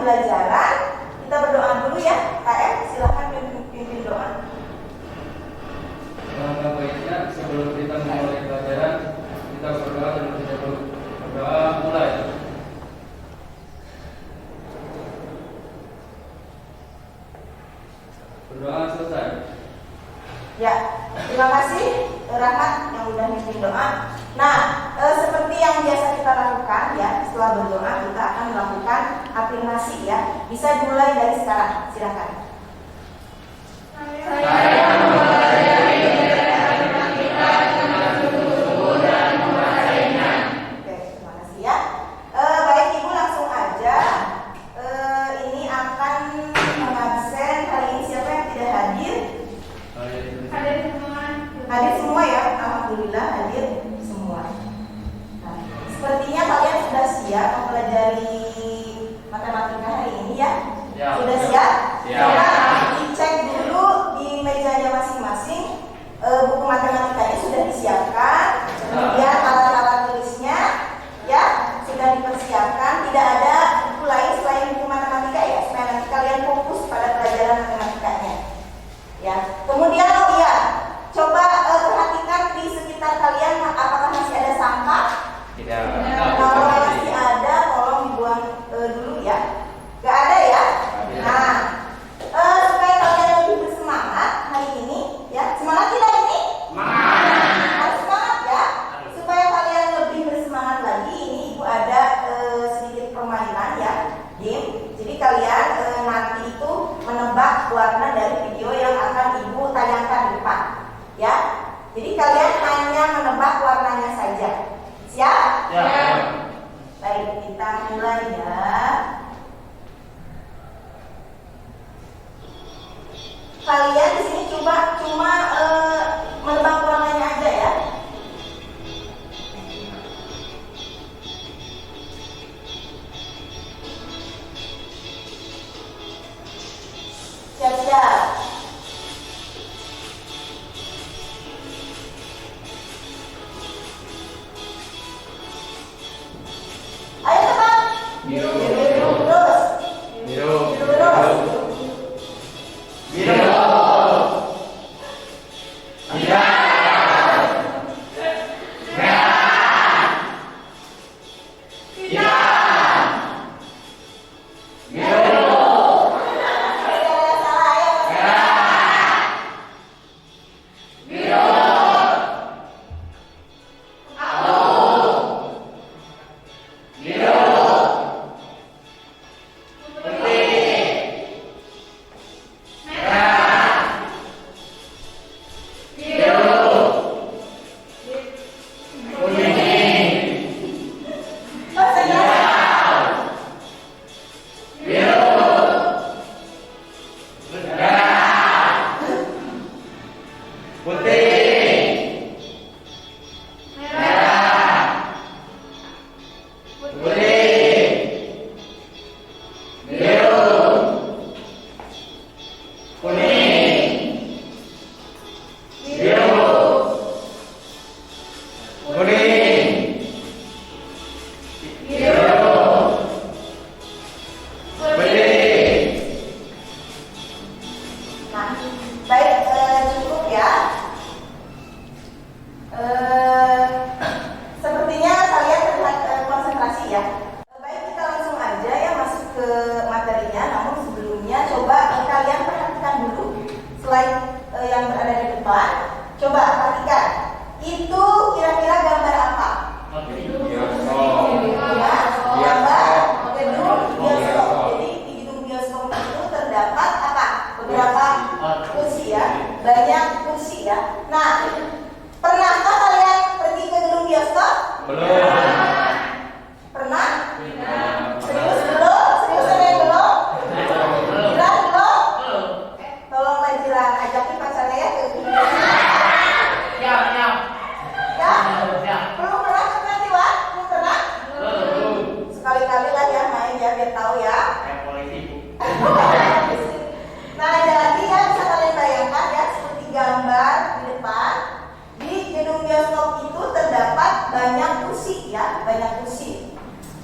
pembelajaran. Kita berdoa dulu ya. KM, silahkan pimpin doa. Langkah baiknya sebelum kita memulai pelajaran, kita berdoa dan kita berdoa mulai. Berdoa selesai. Ya, terima kasih Rahmat yang udah mimpin doa. Nah, seperti yang biasa kita lakukan ya, setelah berdoa kita akan melakukan afirmasi ya. Bisa dimulai dari sekarang, silakan. Hadir semua ya, alhamdulillah hadir semua. Nah, sepertinya kalian sudah siap mempelajari matematika hari ini ya? Sudah siap? Coba dicek dulu di mejanya masing-masing, buku matematikanya sudah disiapkan, kemudian alat-alat tulisnya ya sudah dipersiapkan. Tidak ada buku lain selain buku matematika ya, supaya nanti kalian fokus pada pelajaran matematikanya. Ya, kemudian coba perhatikan di sekitar kalian apakah masih ada sampah? Tidak. Kalau masih ada, tolong dibuang dulu ya. Gak ada ya? Nah, supaya kalian lebih bersemangat hari ini, ya semangat tidak ini? Harus semangat ya. Supaya kalian lebih bersemangat lagi, ini ibu ada sedikit permainan ya, game. Jadi kalian nanti itu menebak warna dari video yang akan ibu tayangkan di depan. Ya, jadi kalian hanya menebak warnanya saja. Siap? Ya. Baik, kita mulai ya. Kalian di sini cuma menebak warnanya aja ya. Siap-siap. Ayo teman. Biru. Terus. Biru. Terus. Biru.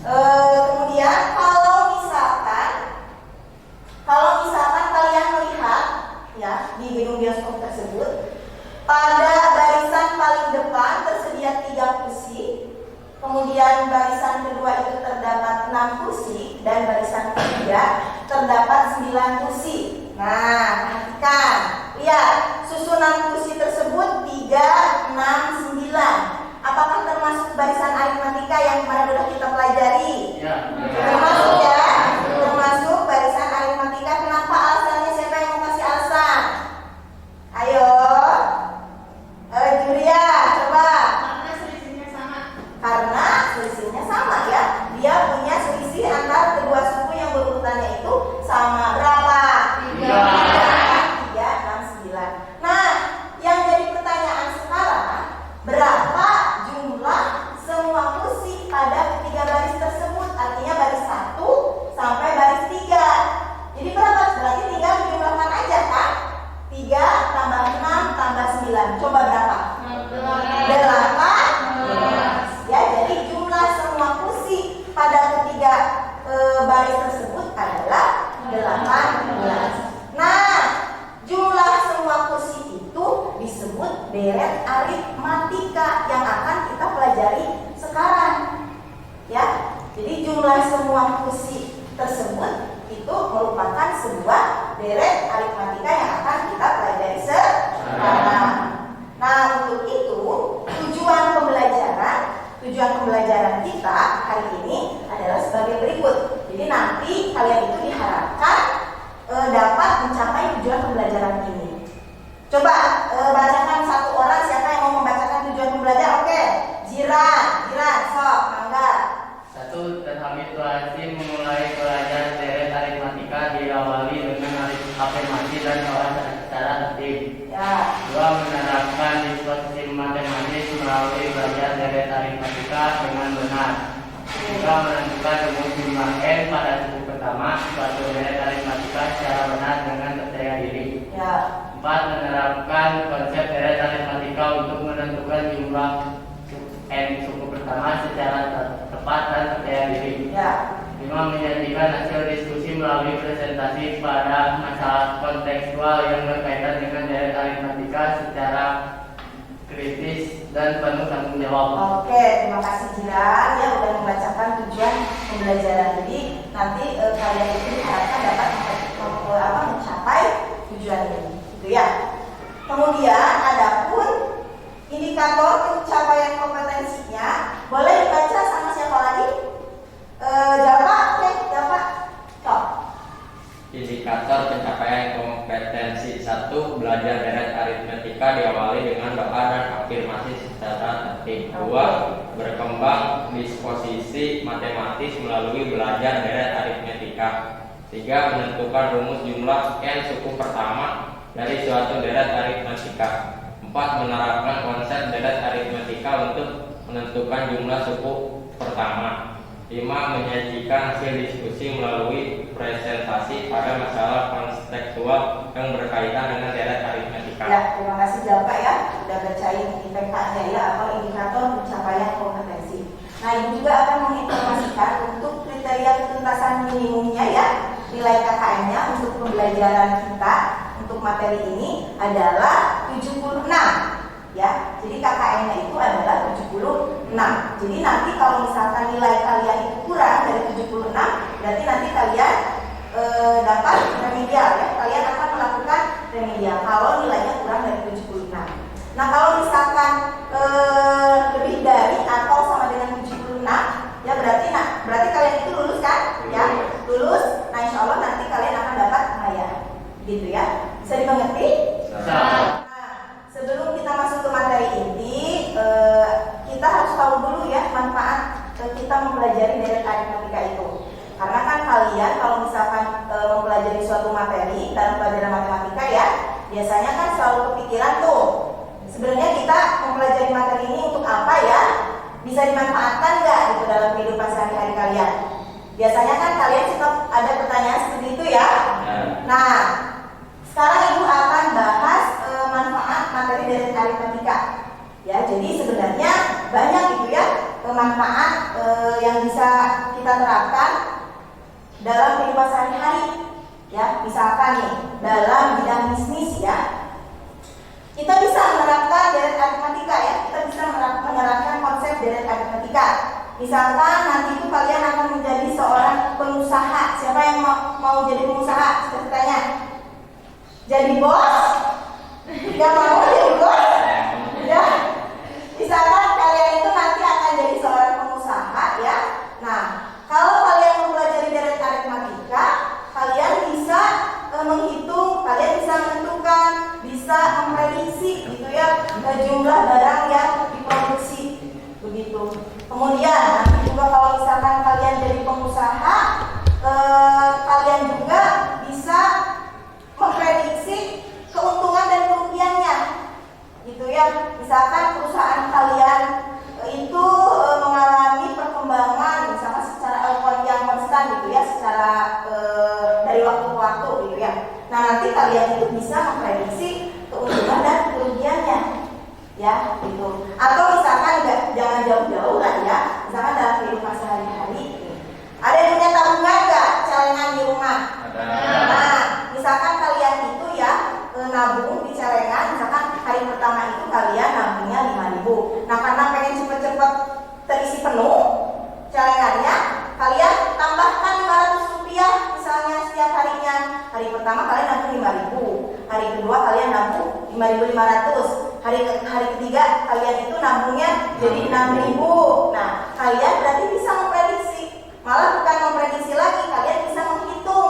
Kemudian kalau misalkan 6 kursi dan barisan ketiga terdapat 9 kursi. Nah, perhatikan. Lihat, susunan kursi tersebut 3, 6, 9. Apakah termasuk barisan aritmatika yang kemarin sudah kita pelajari? Ya. Termasuk ya? Termasuk barisan aritmatika. Kenapa alasannya? Siapa yang mau kasih alasan? Ayo. Julia, coba. Karena selisihnya sama. Karena selisihnya sama ya. Dia punya selisih antara kedua suku yang berurutannya itu sama. Berapa? 3, 6, 9. Nah, yang jadi pertanyaan sekarang, berapa jumlah semua kursi pada ketiga baris tersebut? Artinya baris 1 sampai baris 3. Jadi berapa? Berarti tinggal dijumlahkan aja kan? 3 tambah 6 tambah 9. Coba berapa? 8. Ya, jadi jumlah semua kursi pada ketiga baris tersebut adalah 18. Nah, jumlah semua kursi itu disebut deret aritmatika yang akan kita pelajari sekarang. Ya, jadi jumlah semua kursi tersebut itu merupakan sebuah deret aritmatika yang akan kita pelajari sekarang. Nah, untuk itu tujuan pembelajaran kita hari ini adalah sebagai berikut. Jadi nanti kalian itu diharapkan dapat mencapai tujuan pembelajaran ini. Coba bacakan satu orang, siapa yang mau membacakan tujuan pembelajaran? Oke, Jiran, sok, mangga. 1. Terhamid Hasim memulai belajar deret aritmatika diawali dengan afirmasi dan soal secara tertib. Ya. 2. Menerapkan disposisi matematis melalui belajar deret aritmatika dengan benar. 3. Menentukan rumus jumlah n pada suku pertama suatu deret aritmatika secara benar dengan percaya diri. Ya. 4. Menerapkan konsep deret aritmatika untuk menentukan jumlah n suku pertama secara tepat dan percaya diri. Ya. 5. Menyajikan hasil diskusi melalui presentasi pada masalah kontekstual yang berkaitan dengan deret aritmatika secara kritis dan penuh tanggung jawab. Oke, terima kasih Jiran ya udah membacakan tujuan pembelajaran. Jadi nanti kalian itu diharapkan dapat mencapai tujuan ini, gitu ya. Kemudian adapun indikator pencapaian kompetensinya boleh dibaca sama siapa lagi? Jawab, oke, jawab. Stop. Indikator pencapaian kompetensi 1. Belajar deret aritmatika diawali dengan doa dan afirmasi secara tertib. 2. Berkembang disposisi matematis melalui belajar deret aritmatika. 3. Menentukan rumus jumlah n suku pertama dari suatu deret aritmatika. 4. Menerapkan konsep deret aritmatika untuk menentukan jumlah suku pertama. 5. Menyajikan hasil diskusi melalui presentasi pada masalah kontekstual yang berkaitan dengan deret aritmatika. Ya, terima kasih Jalpa ya udah bacain IPK-nya ya atau indikator pencapaian kompetensi. Nah, Ibu juga akan menginformasikan untuk kriteria ketuntasan minimumnya ya. Nilai KKM-nya untuk pembelajaran kita untuk materi ini adalah 76. Ya, jadi KKM-nya itu adalah 76. Jadi nanti kalau misalkan nilai kalian itu kurang dari 76, berarti nanti kalian dapat remedial ya. Kalian akan melakukan remedial kalau nilainya kurang dari 76. Nah, kalau misalkan lebih dari atau sama dengan 76, ya berarti kalian itu lulus kan? Ya, lulus. Nah, insya Allah nanti kalian akan dapat pembayaran. Gitu ya. Bisa dimengerti? Bisa. Sebelum kita masuk ke materi inti, kita harus tahu dulu ya manfaat kita mempelajari deret aritmatika itu. Karena kan kalian kalau misalkan mempelajari suatu materi dalam pelajaran matematika ya, biasanya kan selalu kepikiran tuh, sebenarnya kita mempelajari materi ini untuk apa ya? Bisa dimanfaatkan nggak gitu dalam kehidupan sehari-hari kalian? Biasanya kan kalian suka ada pertanyaan seperti itu ya. Nah, sekarang Ibu akan bahas manfaat materi deret aritmatika. Ya, jadi sebenarnya banyak gitu ya manfaat yang bisa kita terapkan dalam kehidupan sehari-hari. Ya, misalkan nih dalam bidang bisnis ya, kita bisa menerapkan deret aritmatika ya. Kita bisa menerapkan konsep deret aritmatika. Misalkan nanti itu kalian akan menjadi seorang jadi pengusaha cita-citanya? Jadi bos? Gak mau jadi bos? Ya. Misalkan kalian itu nanti akan jadi seorang pengusaha ya. Nah, kalau kalian mempelajari deret aritmatika, kalian bisa menghitung, kalian bisa menentukan, bisa memprediksi gitu ya jumlah barang yang diproduksi begitu. Kemudian nanti juga kalau misalkan kalian jadi pengusaha, kalian juga bisa memprediksi keuntungan dan kerugiannya gitu ya. Misalkan perusahaan kalian itu mengalami perkembangan misalkan secara yang konstan gitu ya, secara dari waktu ke waktu gitu ya. Nah, nanti kalian itu bisa memprediksi keuntungan dan kerugiannya ya gitu. Atau misalkan jangan jauh-jauh lah ya, misalkan dalam kehidupan sehari-hari ada yang punya tabungan nggak celengan di rumah? Ada. Nah, misalkan kalian itu ya nabung di celengan, misalkan hari pertama itu kalian nabungnya 5.000. Nah, karena pengen cepet-cepet terisi penuh celengannya, kalian tambahkan 500 rupiah misalnya setiap harinya. Hari pertama kalian nabung 5.000, hari kedua kalian nabung 5.500, hari ketiga kalian itu nabungnya jadi 6.000. Nah, kalian berarti bisa memprediksi, malah bukan memprediksi lagi, kalian bisa menghitung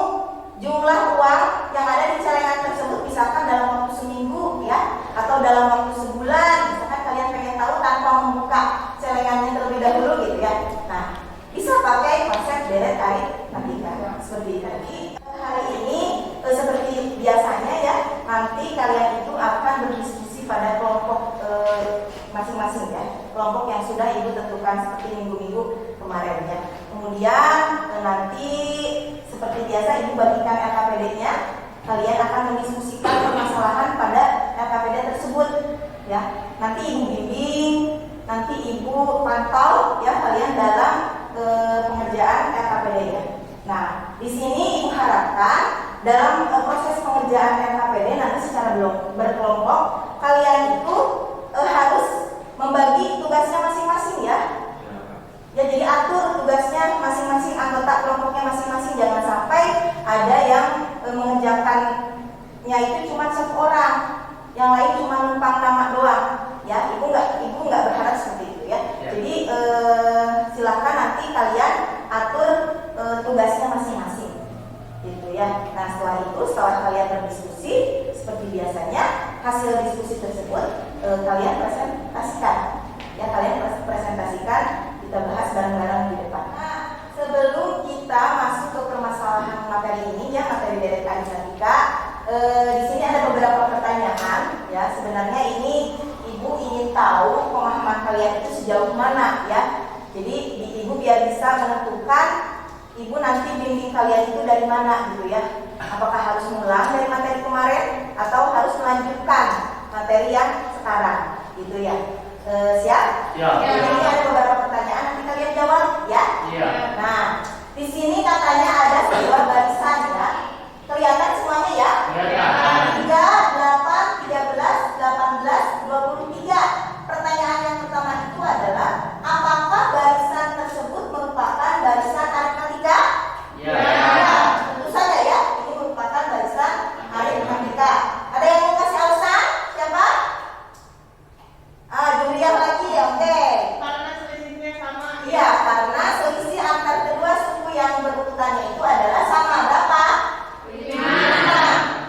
jumlah uang yang ada di celengan tersebut, misalkan dalam waktu seminggu ya, atau dalam waktu sebulan. Misalkan kalian pengen tahu tanpa membuka celengannya terlebih dahulu gitu ya. Nah, bisa pakai konsep deret aritmatika seperti tadi. Hari ini seperti biasanya ya, nanti kalian itu akan berdiskusi pada kelompok masing-masing ya, kelompok yang sudah ibu tentukan seperti minggu-minggu kemarin ya. Kemudian nanti seperti biasa ibu bagikan LKPD-nya, kalian akan mendiskusikan permasalahan pada LKPD tersebut ya. Nanti ibu bimbing, nanti ibu pantau ya kalian dalam pengerjaan LKPD-nya. Nah, di sini ibu harapkan dalam proses pengerjaan LKPD nanti secara berkelompok kalian itu harus membagi tugasnya masing-masing ya. Ya, jadi atur tugasnya masing-masing, anggota kelompoknya masing-masing. Jangan sampai ada yang mengerjakannya itu cuma satu orang, yang lain cuma numpang nama doang. Ya, ibu nggak berharap seperti itu ya. Jadi silakan nanti kalian atur tugasnya masing-masing, gitu ya. Nah, setelah kalian berdiskusi seperti biasanya, hasil diskusi tersebut kalian presentasikan. Ya, kalian presentasikan, kita bahas bareng-bareng di depan. Nah, sebelum kita masuk ke permasalahan materi ini ya, materi deret aritmatika, di sini ada beberapa pertanyaan ya. Sebenarnya ini ibu ingin tahu pemahaman kalian itu sejauh mana ya. Jadi ibu biar bisa menentukan ibu nanti bimbing kalian itu dari mana gitu ya. Apakah harus mengulang dari materi kemarin atau harus melanjutkan materi yang sekarang gitu ya. Siap? Ya. Ini ada beberapa pertanyaan, nanti kalian jawab ya. Iya. Nah, di sini katanya ada sebuah barisan ya. Kelihatan semuanya ya? Kelihatan. 3, 8, 13, 18, 23. Pertanyaan yang pertama itu adalah, apakah barisan tersebut merupakan barisan aritmatika? Ya. Ya, tentu saja ya. Ini merupakan barisan aritmatika. Ada yang mau kasih alasan? Siapa? Jumlah lagi ya, oke. Karena selisihnya sama. Iya, karena selisih antar kedua suku yang berurutannya itu adalah sama. Berapa? 5.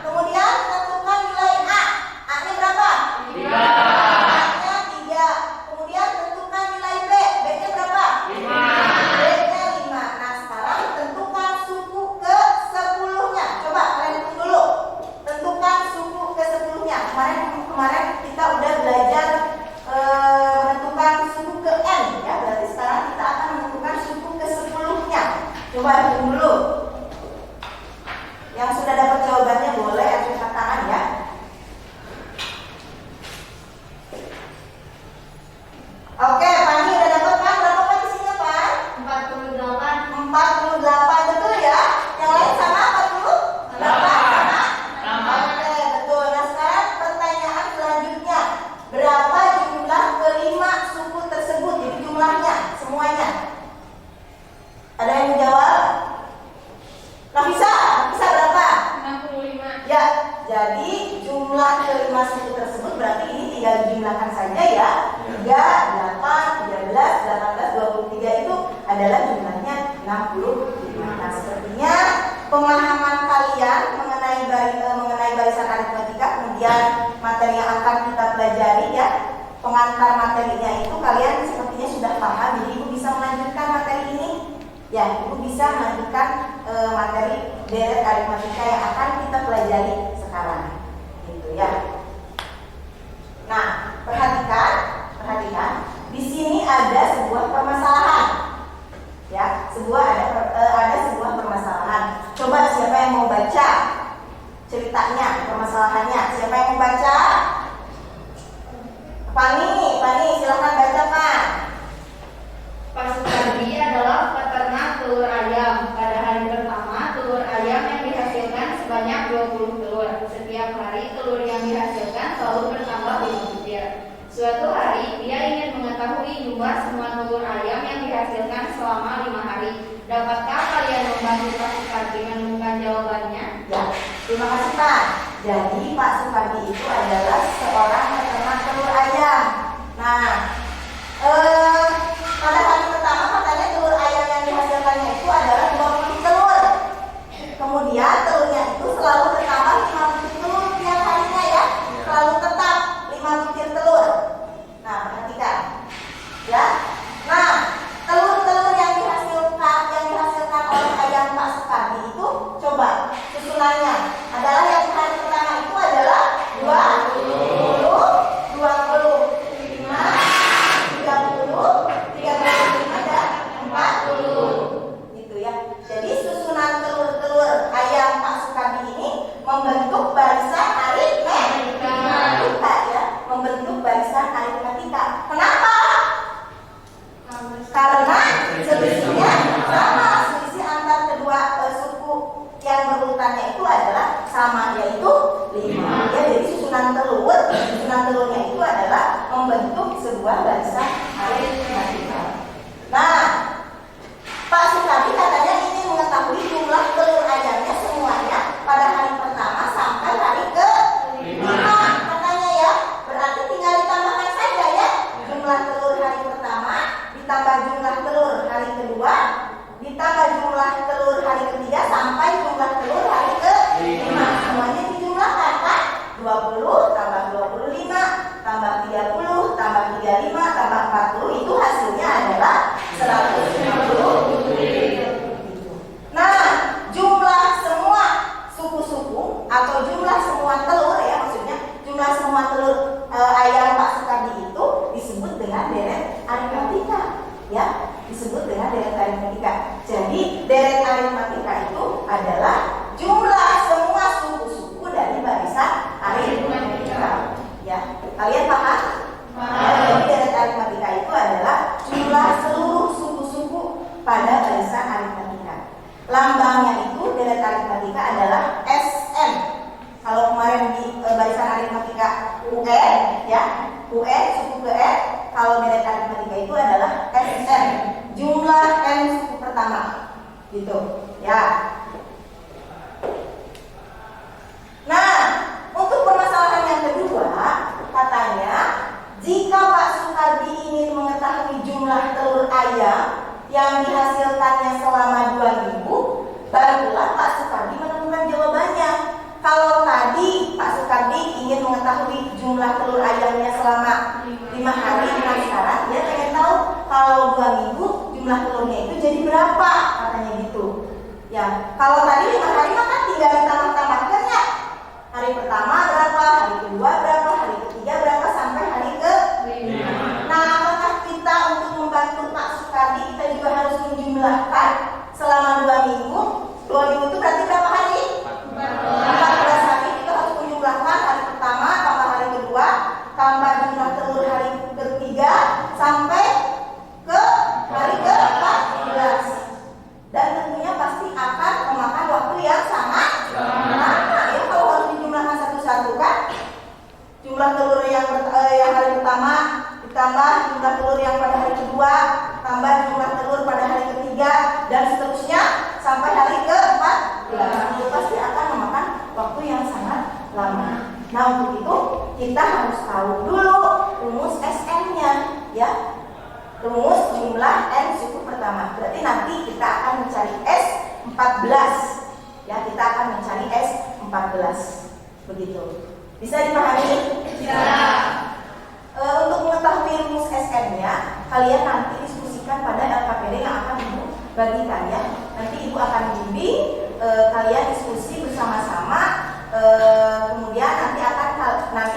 Kemudian tentukan nilai A. A-nya berapa? 3. A-nya 3. Kemudian tentukan nilai B. B-nya berapa? 5. B-nya 5. Nah, sekarang tentukan suku ke-10-nya. Coba kalian hitung dulu. Tentukan suku ke-10-nya. Kemarin kita udah belajar menentukan suku ke N ya. Berarti sekarang kita akan menentukan suku ke-10-nya. Coba hitung dulu. Yang sudah dapat jawabannya boleh angkat tangan ya. Oke, Pani udah dapat kan? Berapa Pan isinya Pan? 48. 48, betul ya? Yang lain sama 48 sama? Oke, betul. Nah, sekarang pertanyaan selanjutnya, berapa jumlah kelima suku tersebut? Jadi jumlahnya, semuanya. Ada yang menjawab? Nafisa 65. Nah, sepertinya pemahaman kalian mengenai barisan aritmatika, kemudian materi yang akan kita pelajari ya, pengantar materinya itu kalian sepertinya sudah paham. Jadi Ibu bisa melanjutkan materi ini. Ya, Ibu bisa melanjutkan materi deret aritmatika yang akan kita pelajari sekarang. Gitu ya. Nah, perhatikan. Di sini ada sebuah permasalahan. Ya, ada sebuah permasalahan. Coba siapa yang mau baca ceritanya, permasalahannya? Siapa yang mau baca? Pani, silakan baca, Pak. Pak Sukardi adalah peternak telur ayam. Pada hari pertama, telur ayam yang dihasilkan sebanyak 20 telur. Setiap hari, telur yang dihasilkan selalu bertambah 5 butir. Suatu hari, dia ingin mengetahui jumlah semua telur ayam yang dihasilkan selama 5 hari. Dapatkah kalian membantu Pak Sukardi menemukan jawabannya? Ya, terima kasih, Pak. Jadi Pak Sukardi itu adalah seorang peternak telur ayam. Nah, pada hari pertama katanya telur ayam yang dihasilkannya itu adalah 20 telur. Kemudian telurnya itu selalu bertambah 5 butir telur tiap harinya ya. Selalu tetap 5 butir telur. Nah, perhatikan. Ya. Nah, telur-telur yang dihasilkan oleh ayam Pak Sukardi itu coba susunannya adalah yang hari pertama itu adalah 20, 25, 30, 35 dan 40. Gitu ya. Jadi susunan telur-telur ayam Pak Sukardi ini membentuk barisan aritmatika ya, membentuk barisan aritmatika. Kenapa? Karena selisihnya sama, selisih antar kedua suku yang berurutannya itu adalah sama, yaitu 5. Ya, jadi susunan telurnya itu adalah membentuk sebuah barisan aritmatika. Nah, Pak Sukardi katanya ingin mengetahui jumlah telur ayamnya semuanya pada hari pertama sampai hari ke-5 katanya ya. Berarti tinggal ditambahkan saja ya, jumlah telur hari pertama ditambah jumlah telur hari kedua ditambah jumlah telur hari ketiga sampai jumlah telur hari ke-5. Semuanya dijumlahkan kan? 20 tambah 25 tambah 30 tambah 35 tambah 40 itu hasilnya adalah 150. Nah, jumlah semua suku-suku atau jumlah semua telur ya, maksudnya jumlah semua telur ayam Pak Sukardi itu disebut dengan deret aritmatika ya, disebut dengan deret aritmatika. Jadi deret aritmatika itu adalah jumlah semua suku-suku dari barisan aritmatika ya. Kalian paham? Jadi deret aritmatika itu adalah jumlah seluruh suku-suku pada barisan aritmatika. Lambangnya itu deret aritmatika adalah SN. Kalau kemarin di barisan aritmatika UN ya, UN suku ke N, kalau deret aritmatika itu adalah SN, jumlah N suku pertama. Gitu ya. Nah, untuk permasalahan yang kedua, katanya jika Pak Sukardi ingin mengetahui jumlah telur ayam yang dihasilkannya selama 2 minggu, barulah Pak Sukardi menemukan jawabannya. Kalau tadi Pak Sukardi ingin mengetahui jumlah telur ayamnya selama 5 hari, nah sekarang dia pengen tahu kalau 2 minggu jumlah telurnya itu jadi berapa, katanya gitu. Ya, kalau tadi 5 hari maka tinggal ditambah-tambahkan ya. Hari pertama berapa, hari kedua berapa, hari ketiga berapa sampai hari ke-5. Nah, apakah kita untuk membantu Pak Sukardi kita juga harus menjumlahkan selama 2 minggu? 2 minggu itu berarti berapa hari? 14 hari. Kita harus menjumlahkan hari pertama tambah hari kedua tambah jumlah telur hari ketiga sampai ke hari ke-14. Dan tentunya pasti akan memakan waktu yang sangat lama ya kalau harus dijumlahkan satu-satu kan. Jumlah telur yang hari pertama ditambah jumlah telur yang pada hari kedua tambah jumlah telur pada hari ketiga dan seterusnya sampai hari ke-14. Itu pasti akan memakan waktu yang sangat lama. Nah, untuk itu kita harus tahu dulu rumus SN-nya ya. Rumus jumlah N suku pertama. Berarti nanti kita akan 14. Ya, kita akan mencari S14. Begitu. Bisa dipahami? Bisa. Untuk mengetahui rumus SN-nya, kalian nanti diskusikan pada LKPD yang akan Ibu bagikan ya. Nanti Ibu akan bimbing kalian diskusi bersama-sama. Kemudian nanti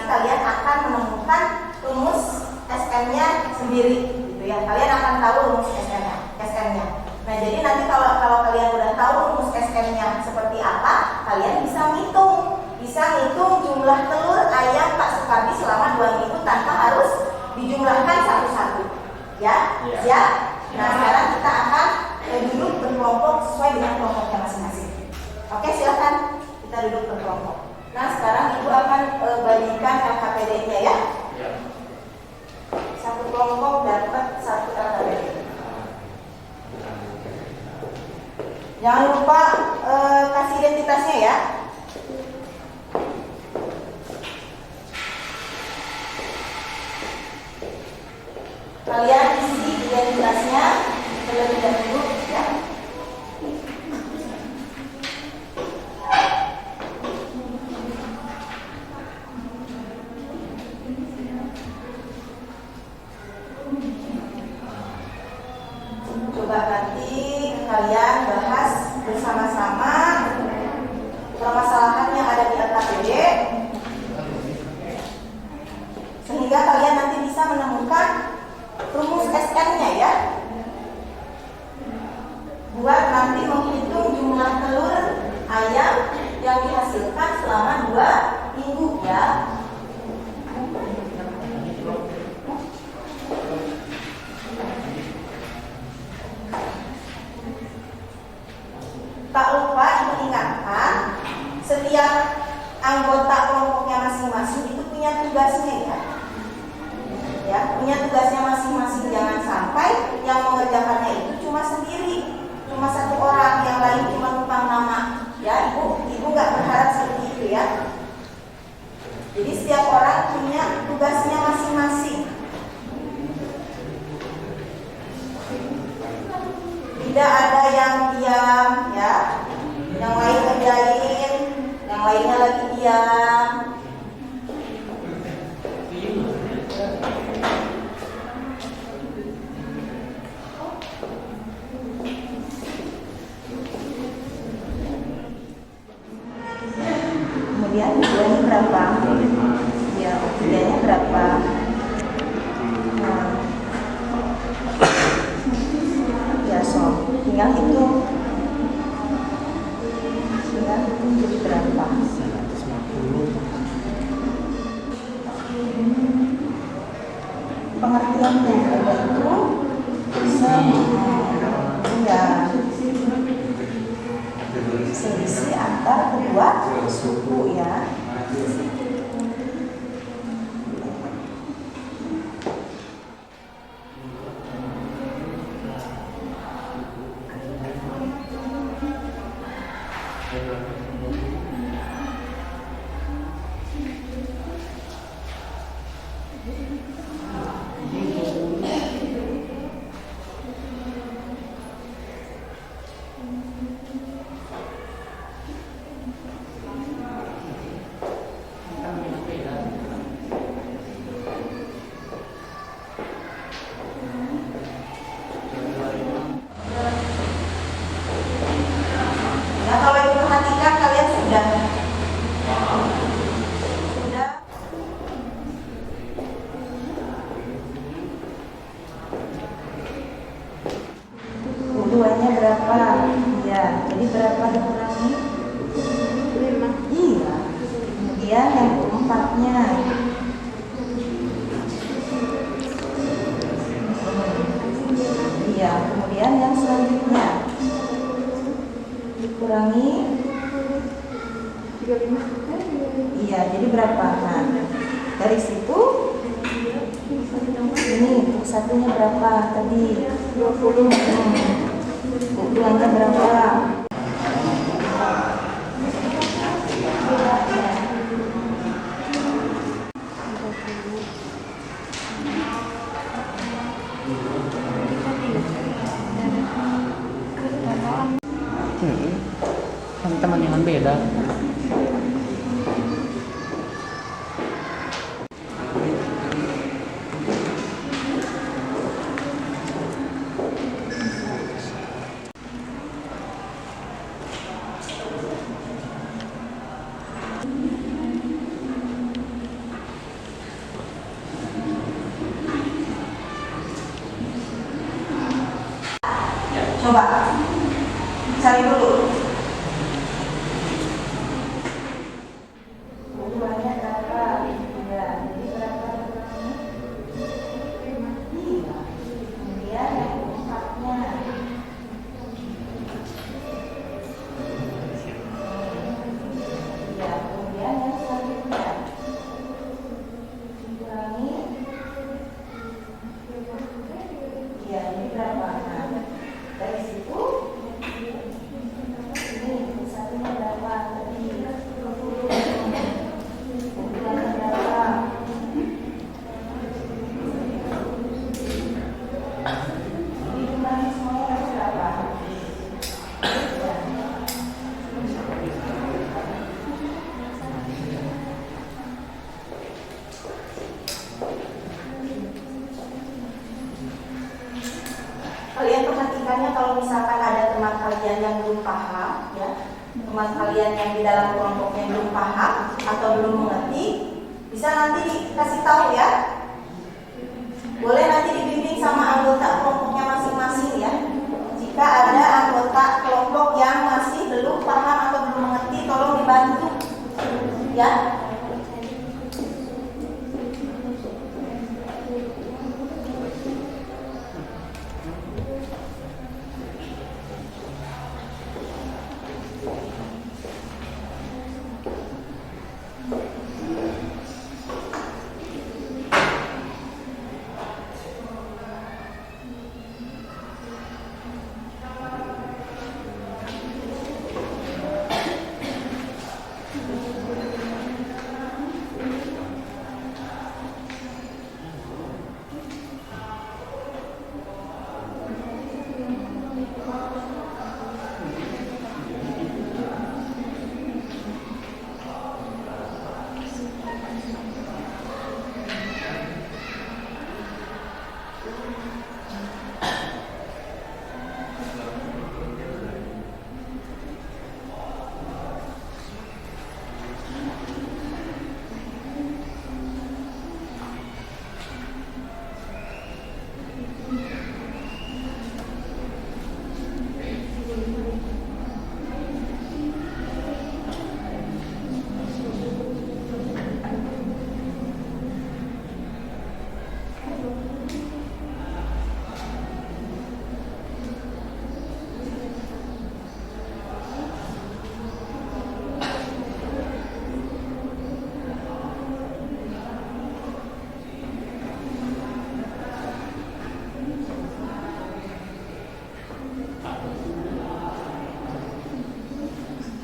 kalian akan menemukan rumus SN-nya sendiri, gitu ya. Kalian akan tahu rumus SN-nya. Nah, jadi nanti kalau kalian udah tahu rumus SN-nya seperti apa, kalian bisa ngitung jumlah telur ayam Pak Sukardi selama 2 minggu tanpa harus dijumlahkan satu-satu. Ya, siap? Nah, sekarang kita akan duduk berkelompok sesuai dengan kelompoknya masing-masing. Oke, silakan kita duduk berkelompok. Nah, sekarang Ibu akan bagikan LKPD-nya ya. Satu kelompok dapat 1 LKPD. Jangan lupa kasih identitasnya ya. Kalian isi identitasnya terlebih dahulu ya. Coba nanti kalian bahas bersama-sama permasalahan yang ada di LKPD sehingga kalian nanti bisa menemukan rumus SN-nya ya, buat nanti menghitung jumlah telur ayam yang dihasilkan selama 2 minggu ya. Tak lupa Ibu ingatkan, setiap anggota kelompoknya masing-masing itu punya tugasnya ya, punya tugasnya masing-masing. Jangan sampai yang mengerjakannya itu cuma sendiri, cuma 1 orang, yang lain cuma numpang nama ya. Ibu nggak berharap seperti itu ya. Jadi setiap orang punya tugasnya masing-masing. Tidak ada yang diam ya, yang lain ngerjain, yang lainnya lagi diam. Kemudian nilainya berapa? Ya, nilainya berapa? Nah. Ya, tinggal hitung jadi berapa? 150. Pengertiannya itu bisa selisih antar kedua suku ya. Keduanya berapa? Ya, jadi berapa dikurangi? 5. Iya. Kemudian yang keempatnya. Iya, kemudian yang selanjutnya dikurangi 35. Iya, jadi berapa? Nah, dari situ ini untuk satunya berapa tadi? 20. Ukurannya berapa? teman yang beda. Coba cari dulu. Jumlahnya berapa? Ya, jadi berapa ini? Iya. Kemudian yang keempatnya. Ya, kemudian yang selanjutnya. Dikurangi. Iya, ini berapa? Nah, dari situ ini satunya berapa tadi 20 ukurannya berapa ini jumlahnya semuanya dapat berapa kalian perhatikannya kalau misalkan ada teman kalian yang belum paham ya, teman kalian yang di dalam kelompoknya belum paham atau belum mengerti, bisa nanti dikasih tahu ya, boleh nanti dibimbing sama anggota kelompoknya masing-masing ya. Jika ada anggota kelompok yang masih belum paham atau belum mengerti, tolong dibantu ya.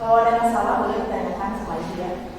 Kalau ada masalah boleh ditanyakan sama dia.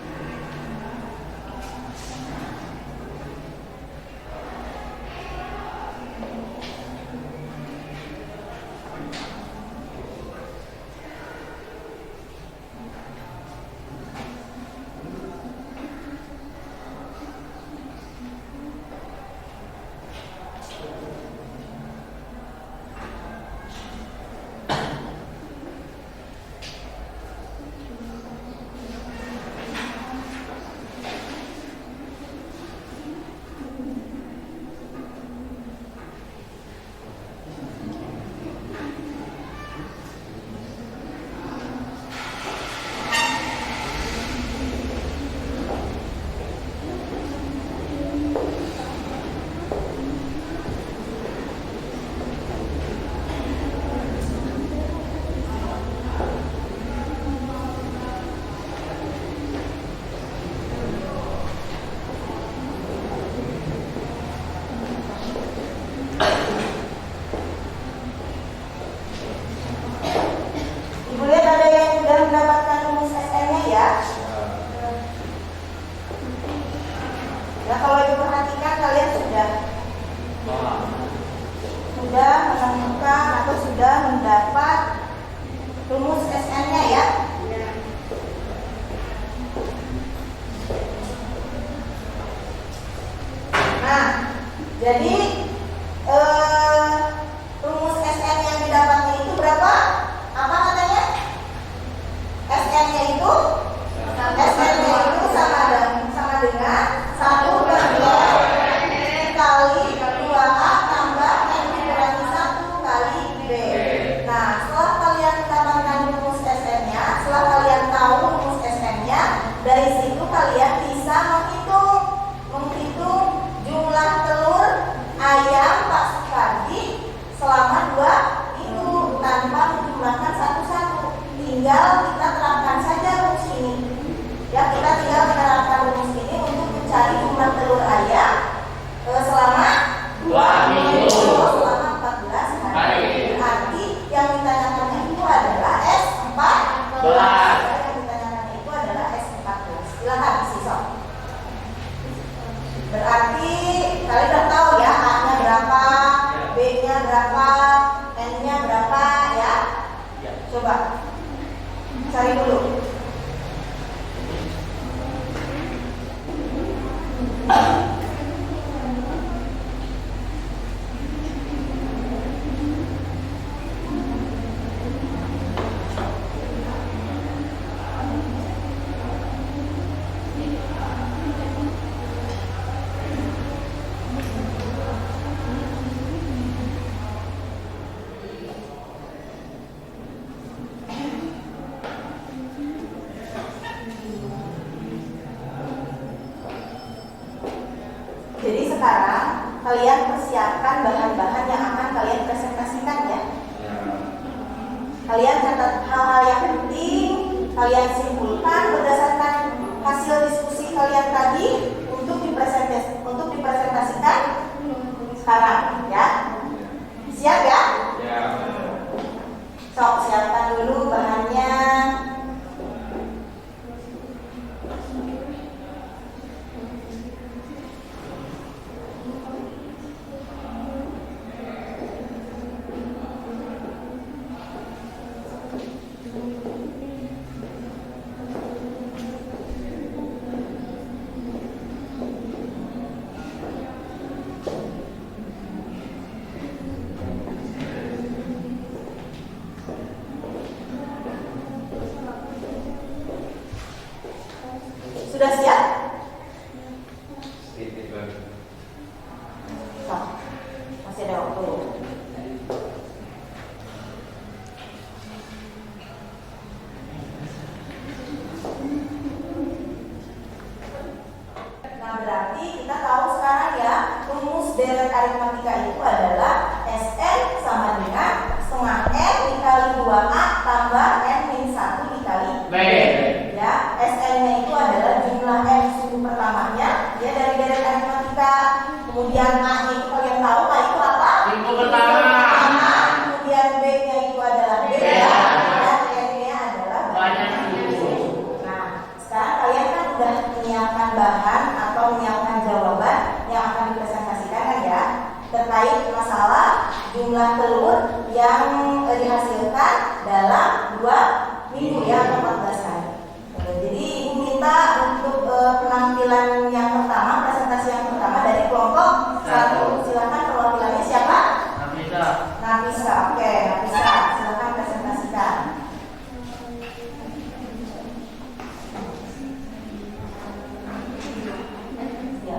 tinggal kita terapkan saja rumus ini. Ya, kita tinggal menerapkan rumus ini untuk mencari jumlah telur ayam selama 2 minggu. selama 14 hari. Berarti yang ditanyakan itu adalah S14. Yang ditanyakan itu adalah S14. Silakan siswa. Berarti kalian udah tahu ya A-nya berapa, B-nya berapa, N-nya berapa ya? Coba cari dulu. Jadi sekarang kalian persiapkan bahan-bahan yang akan kalian presentasikan ya. Kalian catat hal-hal yang penting, kalian simpulkan berdasarkan hasil diskusi kalian tadi untuk dipresentasikan sekarang ya. Siap ya? Ya. Sok siapkan dulu bahannya. Sudah siap? Sok, masih ada waktu. Nah, berarti kita tahu sekarang ya, rumus deret aritmatika itu adalah Sn sama dengan setengah N dikali 2A tambah N min 1 dikali B. Ya, Sn-nya itu adalah jumlah N suku pertamanya ya dari deret aritmatika. Kemudian A-nya itu kalian tahu A itu apa? Suku pertama. Kemudian B-nya itu adalah B B. ya. Dan N-nya adalah Banyak suku. Nah, sekarang kalian kan udah menyiapkan bahan atau menyiapkan jawaban yang akan dipresentasikan kan ya, terkait masalah jumlah telur yang dihasilkan dalam 2 minggu ya atau 14 hari. Jadi ibu minta untuk penampilan yang pertama, presentasi yang pertama dari kelompok 1. Silakan perwakilannya siapa? Nafisa. Nafisa. Oke, Nafisa, silakan presentasikan. Ya.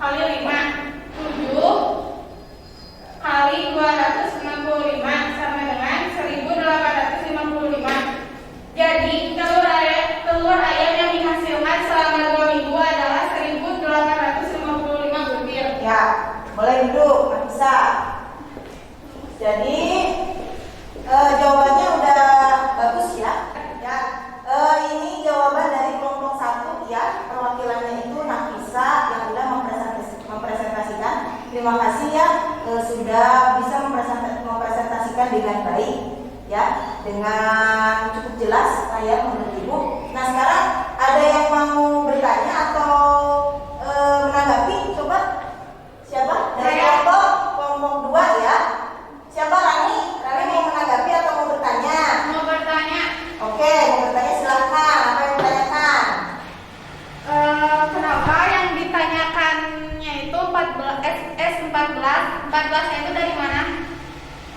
kali 5, 7 kali 265 sama dengan 1855. Jadi telur ayam yang dihasilkan selama 2 minggu adalah 1855 butir. Ya, boleh duduk, bisa. Jadi jawabannya udah bagus ya. Ya, ini jawaban dari kelompok 1 ya. Perwakilannya itu Nafisa yang sudah mempresentasikan. Terima kasih ya, sudah bisa mempresentasikan dengan baik ya, dengan cukup jelas saya menurut Ibu. Nah, sekarang ada yang mau bertanya atau menanggapi? Coba siapa? Dari kelompok 2 ya. Siapa? Rani mau menanggapi atau mau bertanya? Mau bertanya. Oke, mau bertanya silahkan. Apa yang ditanyakan? Kenapa yang ditanyakannya itu 14 itu dari mana?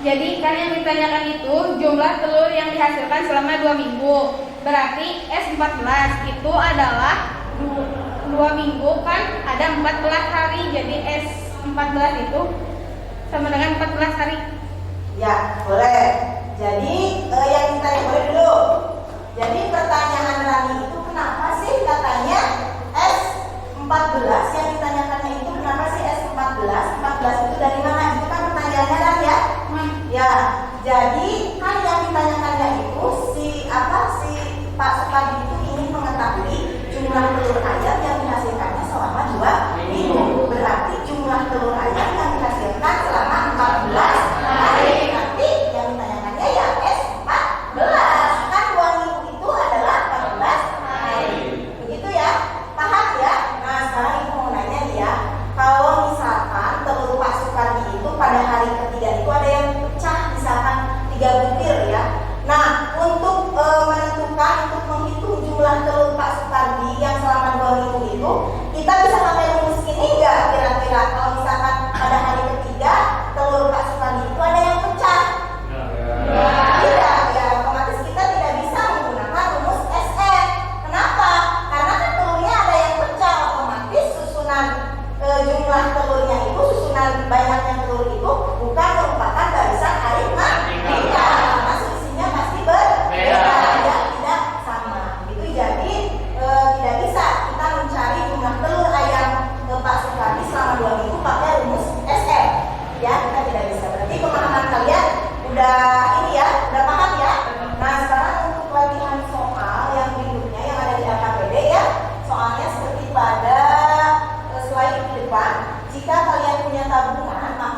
Jadi kan yang ditanyakan itu jumlah telur yang dihasilkan selama 2 minggu. Berarti S14 itu adalah 2 minggu kan ada 14 hari. Jadi S14 itu sama dengan 14 hari. Ya, boleh. Jadi yang ditanya boleh dulu. Jadi pertanyaan Rani itu kenapa sih katanya S14 yang ditanyakannya itu kenapa sih S14? 14 itu dari mana? Itu kan pertanyaannya kan ya? Ya, jadi kan yang ditanyakannya itu si Pak Supadi itu ingin mengetahui jumlah telur ayam yang dihasilkannya selama 2 minggu. Berarti jumlah telur ayam yang dihasilkan selama 14 hari. Nanti yang ditanyakannya ya S14. Kan 2 minggu itu adalah 14 hari. Begitu ya? Paham ya? Nah, sekarang Ibu mau nanya nih ya. Kalau misalkan telur Pak Supardi itu pada hari ketiga itu ada yang pecah, misalkan 3 butir ya. Nah, untuk menghitung jumlah telur Pak Supardi yang selama 2 minggu itu, kita bisa pakai rumus ini nggak kira-kira? Kalau misalkan pada hari ketiga telur Pak Supardi itu ada yang pecah, tidak, ya otomatis kita tidak bisa menggunakan rumus SN. Kenapa? Karena kan telurnya ada yang pecah, otomatis susunan jumlah telurnya itu, susunan banyaknya telur itu bukan merupakan barisan aritmatika. Isinya pasti berbeda, ya, tidak sama. Itu jadi tidak bisa kita mencari jumlah telur ayam Pak Supardi selama 2 minggu pakai rumus SM. Ya, kita tidak bisa. Berarti pemahaman kalian udah ini ya, udah paham ya. Nah, sekarang untuk latihan soal yang berikutnya yang ada di AKPD ya. Soalnya seperti pada slide di depan. Jika kalian punya tabungan, maka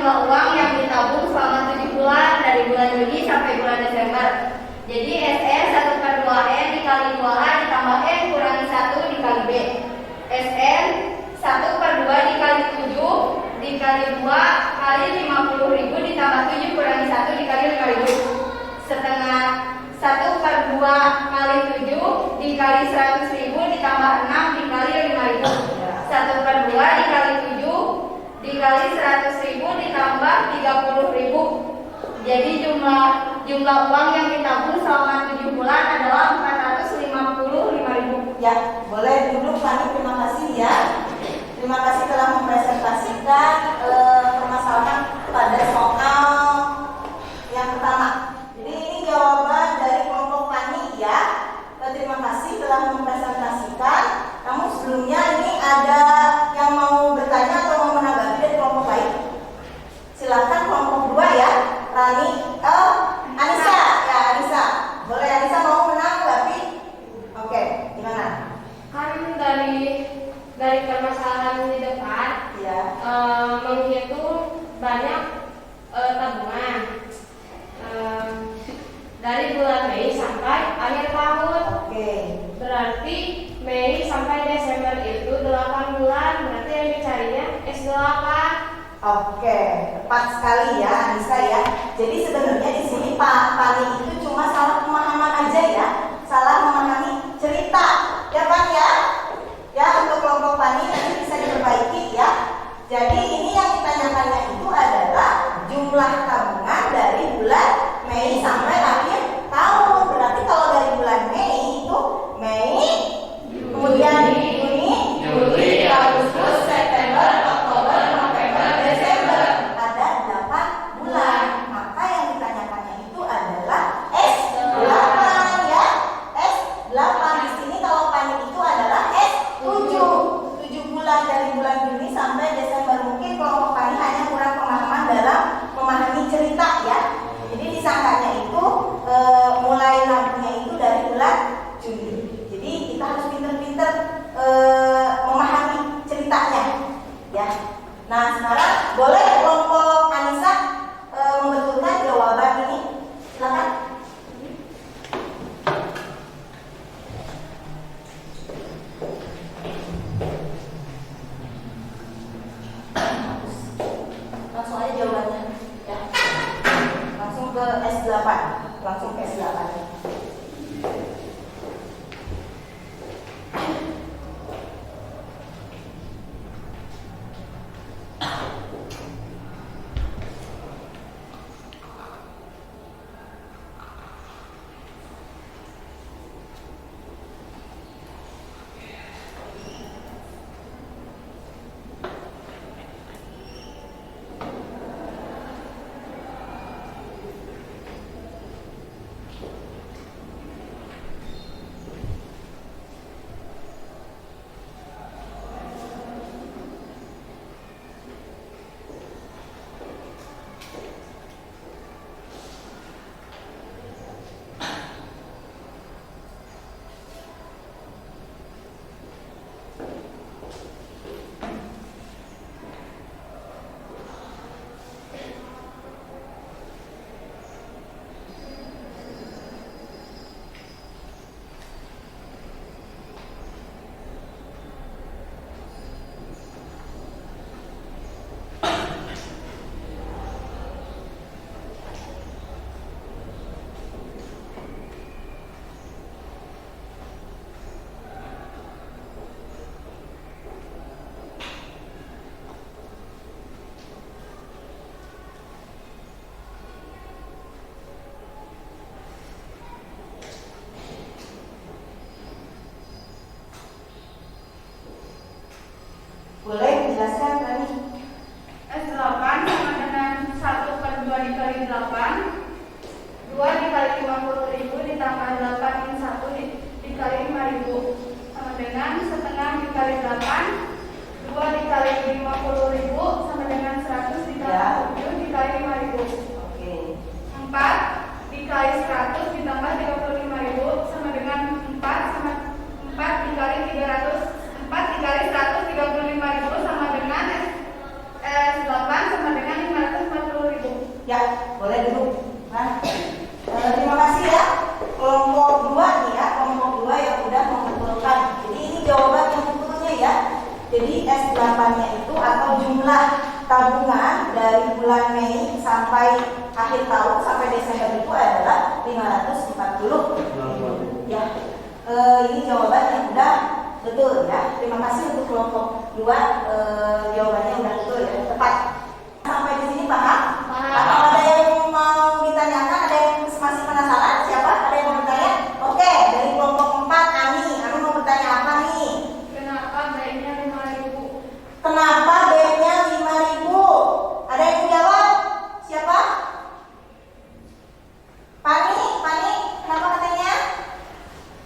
jumlah uang yang ditabung selama 7 bulan dari bulan Juni sampai bulan Desember. Jadi SN 1/2N dikali 2A ditambah N kurangi 1 dikali B. SN 1/2 dikali 7 dikali 2 kali 50.000 ditambah 7 kurangi 1 dikali 5.000. Setengah 1/2 kali 7 dikali 100.000 ditambah 6 dikali 5.000. 1/2 dikali 7 dikali 100.000 ditambah 30.000. Jadi jumlah uang yang ditabung selama 7 bulan adalah 455.000. Ya, boleh duduk Fani, terima kasih ya. Terima kasih telah mempresentasikan permasalahan pada soal yang pertama. Jadi ini jawaban dari kelompok Fani ya. Terima kasih telah mempresentasikan. Namun sebelumnya ini ada yang mau bertanya atau mau menanggapi dari kelompok lain? Silakan kelompok 2 ya. Rani, Anissa, ya Anissa. Boleh Anissa mau menanggapi? Oke, gimana? Kan dari permasalahan di depan Ya. menghitung banyak tabungan dari bulan Mei sampai akhir tahun. Oke. Berarti Mei sampai Desember itu 8 bulan. Berarti yang dicarinya S8. Oke, tepat sekali ya Anissa ya. Jadi sebenarnya di sini Pak Fani itu cuma salah pemahaman aja ya, salah memahami cerita, ya Pak ya. Ya untuk kelompok Fani nanti bisa diperbaiki ya. Jadi ini yang ditanyakannya itu adalah jumlah tabungan dari bulan Mei sampai akhir tahun. Berarti kalau dari bulan Mei itu Mei, kemudian Juni, Juli, Agustus, September, Oktober, November, Desember. ada 8 bulan. Maka yang ditanyakannya itu adalah S8 ya. S8 di sini kalau panik itu adalah S7. 7 bulan dari bulan Juni sampai Desember. Mungkin kelompok Fani hanya kurang pemahaman dalam memahami cerita ya. Jadi disangkanya itu mulai lampunya itu dari bulan Juni. Jadi kita harus pinter-pinter memahami ceritanya ya. Nah sekarang boleh kelompok Anissa membetulkan jawaban ini. Silakan. Langsung aja jawabannya ya. Langsung ke S8. Langsung ke S8. Boleh dijelaskan Rani? S8 sama dengan 1/2 dikali 8, 2 dikali 50.000 ditambah 8 min 1 dikali 5.000 sama dengan setengah dikali 8, 2 dikali 50.000 sama dengan 100 ditambah 7 dikali 5.000. Oke. 4 dikali 100 ditambah 35.000 sama dengan 4 dikali 300. 4 dikali 135.000 sama dengan S8 sama dengan 500 Ya, boleh duduk. Nah, terima kasih ya. Kelompok 2 nih ya, kelompok 2 yang udah mengumpulkan. Jadi ini jawaban yang betulnya ya. Jadi S8-nya itu atau jumlah tabungan dari bulan Mei sampai akhir tahun sampai Desember itu adalah 540. Ya, ini jawaban yang udah betul ya. Terima kasih untuk kelompok 2, jawabannya udah betul ya, tepat. Sampai di sini paham? Atau ada yang mau ditanyakan? Ada yang masih penasaran? Siapa? Ada yang mau bertanya? Oke, dari kelompok 4 Ani mau bertanya apa nih? Kenapa B-nya 5.000? Kenapa B-nya 5.000? Ada yang jawab? Siapa? Pani, kenapa katanya?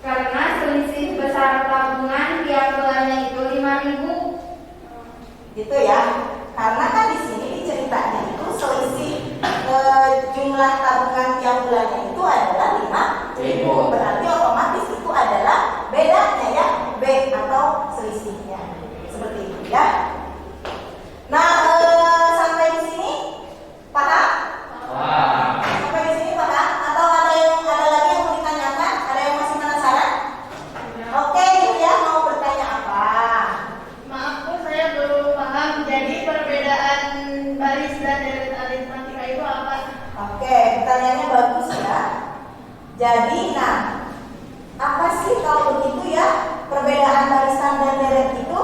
Karena selisih besar tabungan tiap bulannya itu 5.000. Gitu ya. Karena kan di sini diceritanya itu selisih jumlah tabungan tiap bulannya itu adalah 5.000. Berarti otomatis itu adalah bedanya ya, B atau selisihnya. Seperti itu ya. Nah, sampai di sini paham? Sampai di sini paham? Atau ada lagi yang mau ditanyakan? Ada yang masih penasaran? Oke, ya mau bertanya apa? Maaf Bu, saya belum paham. Jadi perbedaan baris dan deret aritmatika itu apa? Oke, pertanyaannya bagus ya. Jadi, nah, apa sih kalau begitu ya perbedaan barisan dan deret itu?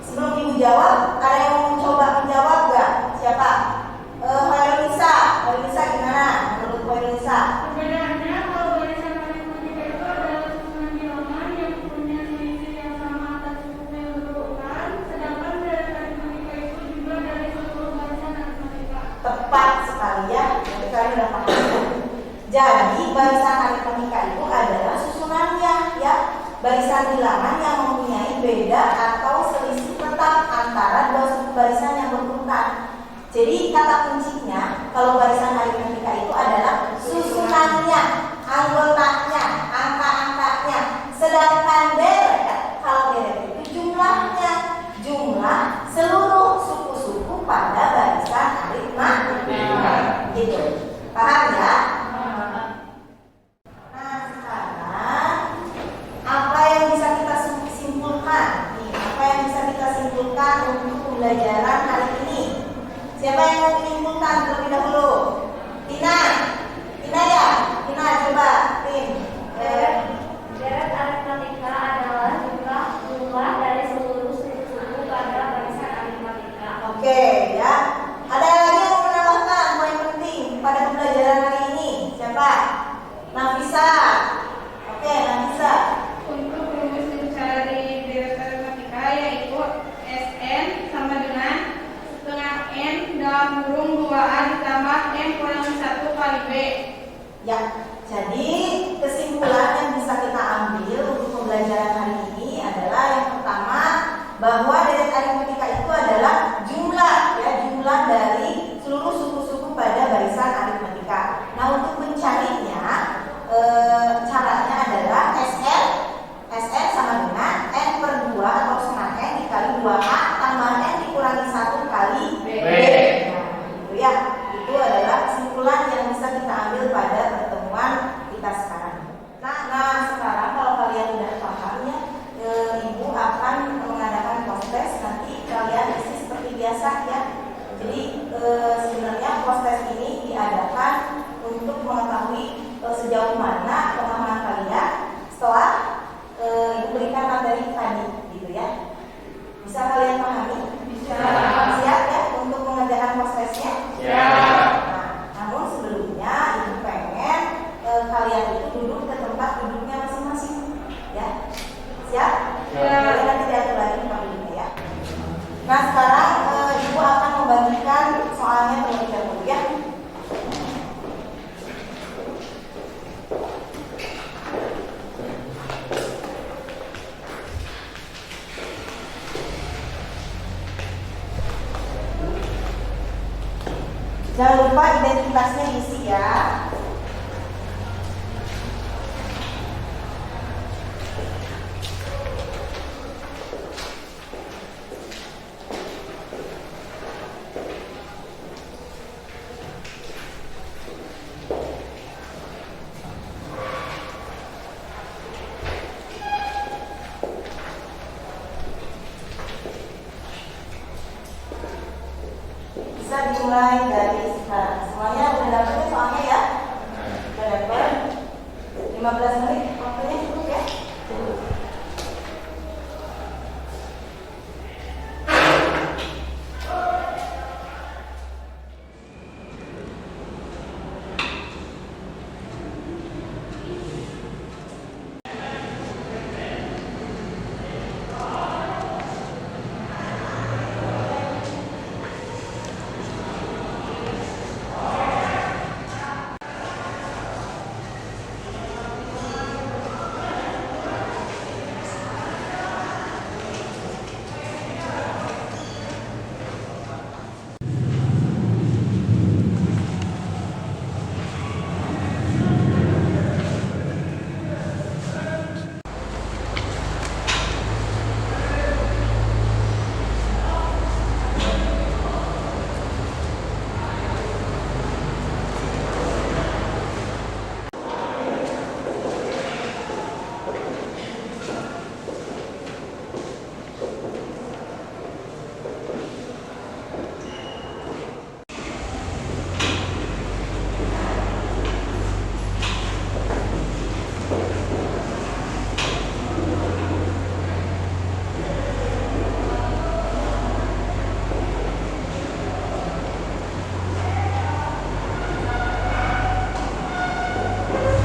Sebelum Ibu jawab, ada yang mau coba menjawab nggak? Siapa? Hoirunisa gimana? Menurut Hoirunisa? Perbedaannya kalau barisan aritmatika itu adalah susunan bilangan yang punya selisih yang sama atas suku yang berurutan, sedangkan deret aritmatika itu juga dari seluruh barisan aritmatika. Tepat sekali ya. Jadi kalian udah paham. Jadi barisan aritmatika itu adalah susunannya ya. Barisan bilangan yang mempunyai beda atau selisih tetap antara dua suku barisan yang berurutan. Jadi kata kuncinya kalau barisan aritmatika itu adalah susunannya, anggotanya, angka-angkanya. Sedangkan deret, kalau deret itu jumlahnya, jumlah seluruh suku-suku pada barisan aritmatika. Gitu. Paham ya? Nah, sekarang apa yang bisa kita simpulkan? Nih, apa yang bisa kita simpulkan untuk pembelajaran hari ini? Siapa yang mau menyimpulkan terlebih dahulu? Tina ya? Tina coba, Tin. Deret aritmatika adalah jumlah dari seluruh suku pada barisan aritmatika. Oke ya. Ada lagi yang mau menambahkan poin penting pada pembelajaran hari ini? Siapa? Nafisa. Oke, Nafisa. Untuk rumus mencari deret aritmatika yaitu Sn sama dengan setengah N dalam kurung 2A ditambah N kurangi 1 kali B. Ya, jadi kesimpulan yang bisa kita ambil untuk pembelajaran hari ini adalah yang pertama bahwa deret aritmatika itu adalah jumlah ya, jumlah dari seluruh suku-suku pada barisan aritmatika. Nah, untuk mencarinya caranya adalah SN sama dengan N per 2 atau setengah N dikali 2A tambah N dikurangi 1 kali B. Nah, itu ya. Itu adalah kesimpulan yang bisa kita ambil pada pertemuan kita sekarang. Nah sekarang kalau kalian sudah paham ya, Ibu akan mengadakan post-test. Nanti kalian isi seperti biasa ya. Jadi sebenarnya post-test ini diadakan untuk mengetahui sejauh mana pemahaman kalian setelah Ibu berikan materi tadi, gitu ya. Bisa kalian pahami? Bisa. Siap ya untuk mengerjakan post-testnya? Siap. Nah, namun sebelumnya Ibu pengen kalian itu duduk ke tempat duduknya masing-masing, ya. Siap? Boleh nanti diatur lagi tempat duduknya ya. Nah sekarang Ibu akan membagikan soalnya terlebih dahulu ya. Jangan lupa identitasnya diisi ya. Bisa dimulai dari sekarang. Semuanya udah dapat ya soalnya ya? Udah dapat. 15 menit waktunya cukup ya?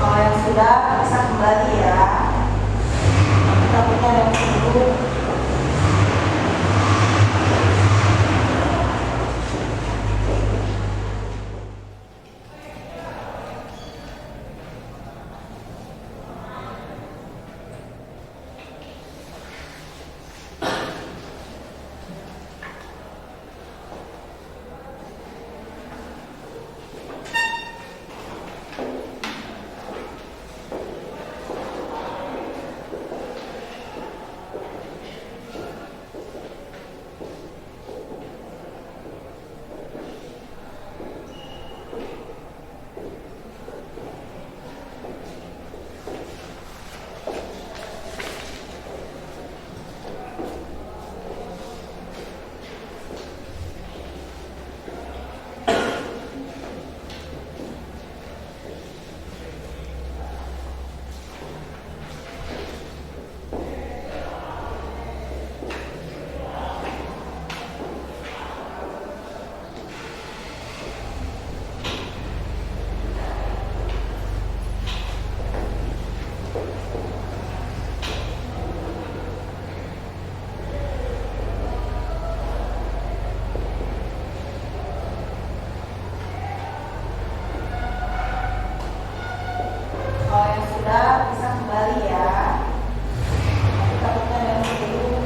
Kalau yang sudah bisa kembali ya. Takutnya ada yang sibuk. Kalau yang sudah bisa kembali ya. Takutnya ada yang sibuk.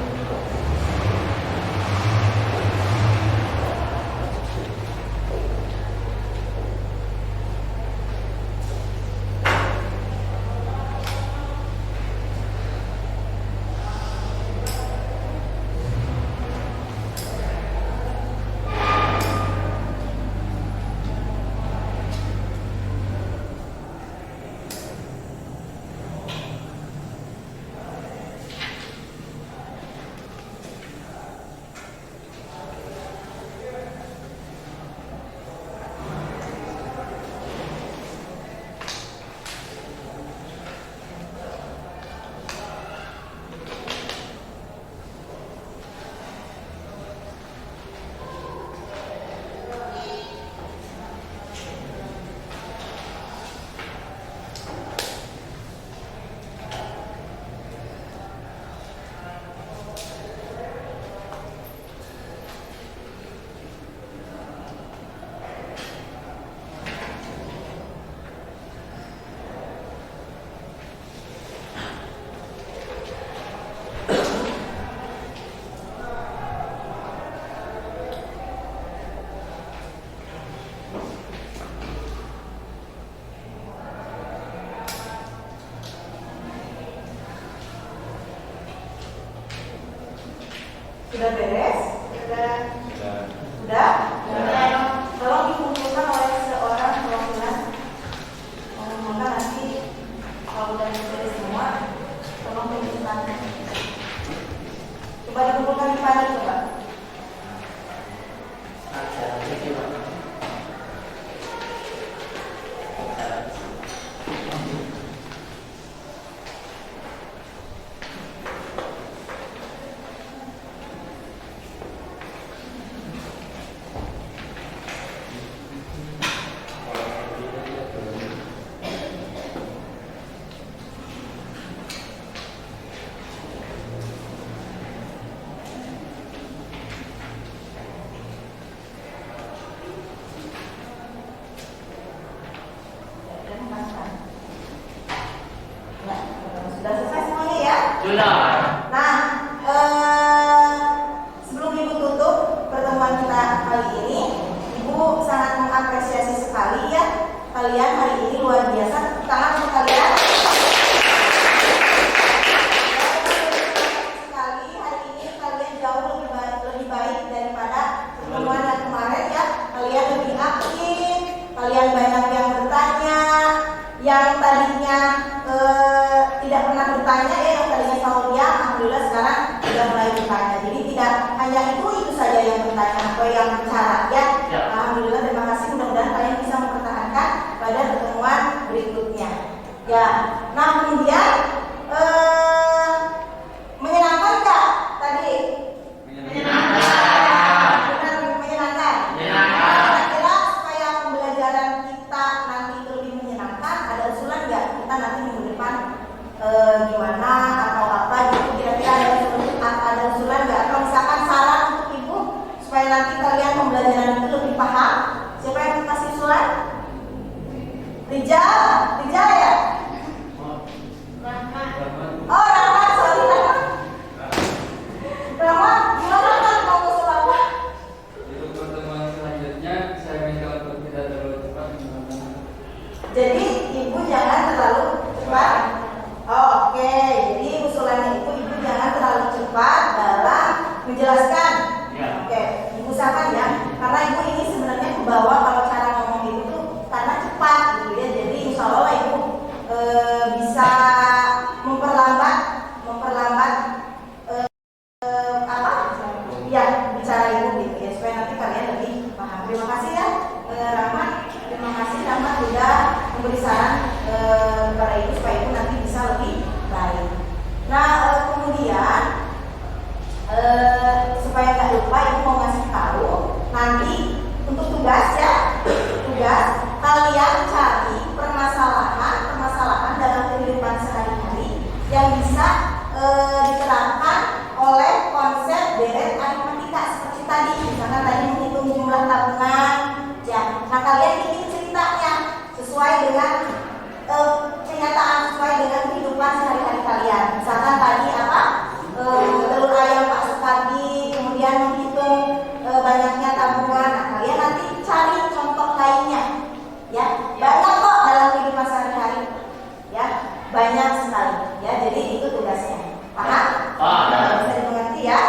Sudah beres? Sudah? Tolong dikumpulkan oleh seorang perwakilan. Maka nanti kalau udah beres semua, tolong tunjukkan. Coba dikumpulkan di pagi coba. Ada kalian hari ini luar biasa. Tepuk tangan untuk kalian. Sekali hari ini kalian jauh lebih baik daripada pertemuan yang kemarin ya. Kalian lebih aktif, kalian banyak yang bertanya, yang tadinya tidak pernah bertanya ya, yang tadinya selalu diam, alhamdulillah sekarang sudah mulai bertanya. Jadi tidak hanya itu saja yang bertanya atau yang bicara ya. Alhamdulillah, terima kasih. Mudah-mudahan kalian bisa mempertahankan pada pertemuan berikutnya. Ya, nah kemudian menyenangkan nggak tadi? Menyenangkan. Kira-kira supaya pembelajaran kita nanti lebih menyenangkan, ada usulan nggak kita nanti minggu depan gimana atau apa gitu? Kira-kira ada usulan nggak? Atau misalkan saran untuk ibu supaya nanti kalian pembelajaran itu lebih paham? Siapa yang mau kasih usulan? Rijal ya? Oh, Rahmat, sorry Rahmat. Rahmat, gimana kan mau usul apa? Untuk pertemuan selanjutnya saya minta untuk tidak terlalu cepat. Jadi ibu jangan terlalu cepat. Oh, oke. Jadi usulannya itu ibu jangan terlalu cepat dalam menjelaskan. Ya. Oke, ibu usahakan ya. Karena ibu ini sebenarnya kebawa kalau cara ngomong itu tuh karena cepat gitu ya. Jadi insya Allah ibu bisa memperlambat apa? Ya, bicara ibu gitu ya supaya nanti kalian lebih paham. Terima kasih ya Rahmat. Terima kasih Rahmat sudah memberi saran kepada ibu supaya ibu nanti bisa lebih baik. Nah kemudian supaya nggak lupa ibu mau ngasih tahu nanti untuk tugas ya, tugas kalian cari permasalahan dalam kehidupan sehari-hari yang bisa diterapkan oleh konsep deret aritmatika seperti tadi, misalkan tadi menghitung jumlah tabungan ya. Nah kalian bikin ceritanya sesuai dengan kenyataan, sesuai dengan kehidupan sehari-hari kalian. Misalkan tadi apa, telur ayam Pak Sukardi, kemudian menghitung banyaknya tabungan. Nah kalian nanti cari contoh lainnya ya, banyak kok dalam kehidupan sehari-hari ya, banyak sekali ya. Jadi itu tugasnya, paham? Bisa dimengerti ya?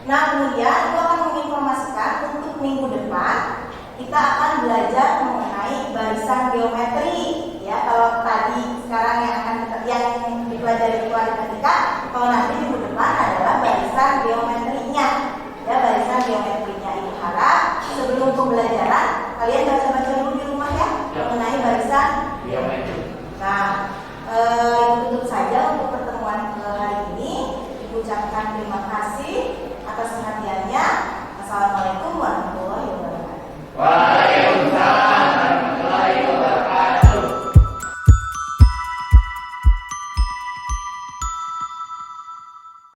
Nah kemudian itu akan menginformasikan untuk minggu depan kita akan belajar mengenai barisan geometri ya. Kalau tadi sekarang yang dipelajari itu aritmatika, kalau nanti minggu depan adalah barisan geometrinya ya, barisan geometrinya. Ibu harap sebelum pembelajaran kalian baca